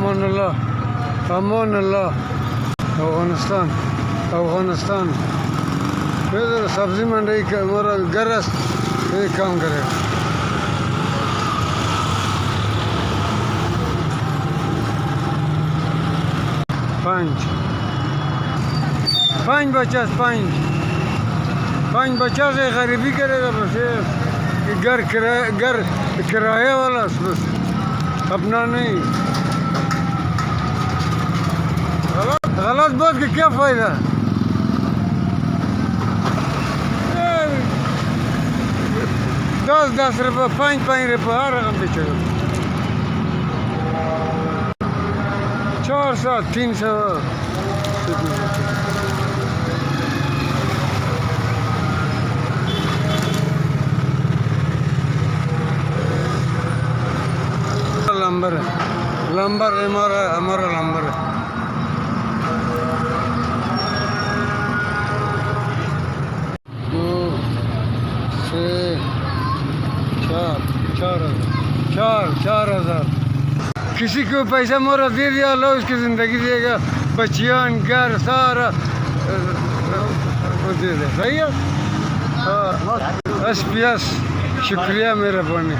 अमान अल्लाह, अमान अल्लाह। अफगानिस्तान, अफगानिस्तान। इधर सब्जी मंडी का हमारा गरज ये काम करेगा। पाँच बच्चा पाँच बच्चा से गरीबी करेगा बस। घर किराया वाला बस, अपना नहीं। गलत बात का क्या फायदा। 10 रुपये 5 रुपये हर रकम बेचेगा। 400 300 लंबर हमारा लंबर है। चार हजार। किसी को पैसा मोरा दे दिया, लो उसकी जिंदगी देगा, बच्चियां घर सारा दे दे। सही है। एस शुक्रिया मेरा पानी।